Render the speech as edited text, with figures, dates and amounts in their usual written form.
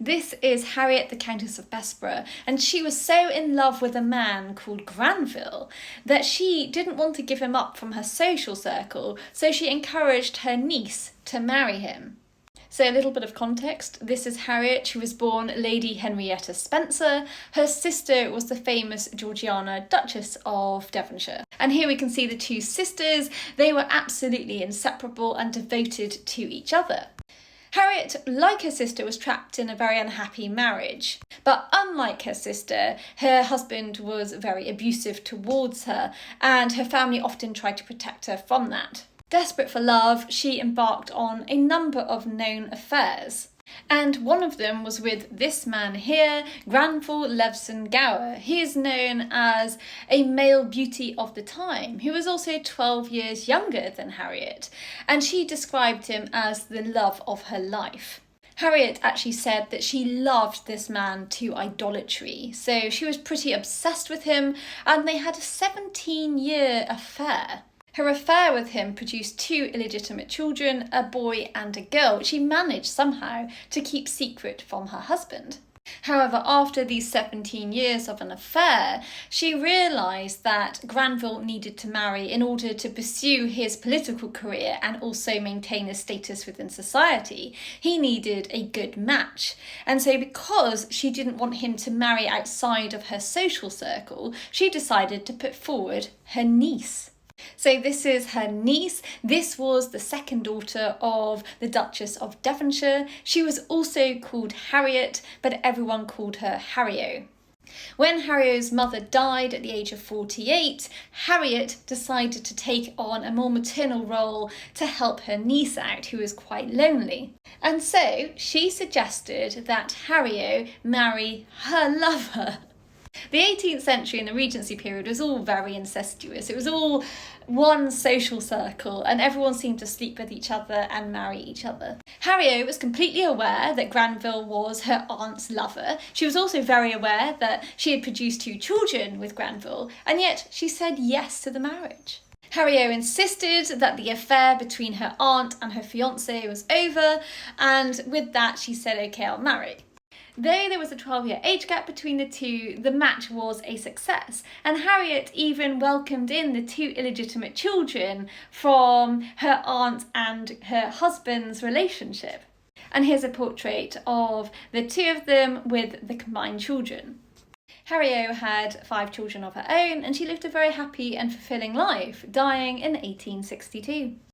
This is Harriet, the Countess of Bessborough, and she was so in love with a man called Granville that she didn't want to give him up from her social circle, so she encouraged her niece to marry him. So a little bit of context, this is Harriet. She was born Lady Harriet Spencer. Her sister was the famous Georgiana, Duchess of Devonshire. And here we can see the two sisters. They were absolutely inseparable and devoted to each other. Harriet, like her sister, was trapped in a very unhappy marriage. But unlike her sister, her husband was very abusive towards her, and her family often tried to protect her from that. Desperate for love, she embarked on a number of known affairs. And one of them was with this man here, Granville Levison Gower. He is known as a male beauty of the time, who was also 12 years younger than Harriet, and she described him as the love of her life. Harriet actually said that she loved this man to idolatry, so she was pretty obsessed with him, and they had a 17-year affair. Her affair with him produced 2 illegitimate children, a boy and a girl, which she managed somehow to keep secret from her husband. However, after these 17 years of an affair, she realised that Granville needed to marry in order to pursue his political career and also maintain his status within society. He needed a good match. And so because she didn't want him to marry outside of her social circle, she decided to put forward her niece. So this is her niece. This was the second daughter of the Duchess of Devonshire. She was also called Harriet, but everyone called her Harrio. When Harrio's mother died at the age of 48, Harriet decided to take on a more maternal role to help her niece out, who was quite lonely. And so she suggested that Harrio marry her lover. The 18th century and the Regency period was all very incestuous. It was all one social circle and everyone seemed to sleep with each other and marry each other. Harriet was completely aware that Granville was her aunt's lover. She was also very aware that she had produced 2 children with Granville, and yet she said yes to the marriage. Harriet insisted that the affair between her aunt and her fiancé was over, and with that she said, okay, I'll marry. Though there was a 12-year age gap between the two, the match was a success, and Harriet even welcomed in the 2 illegitimate children from her aunt and her husband's relationship. And here's a portrait of the 2 of them with the combined children. Harriet had 5 children of her own, and she lived a very happy and fulfilling life, dying in 1862.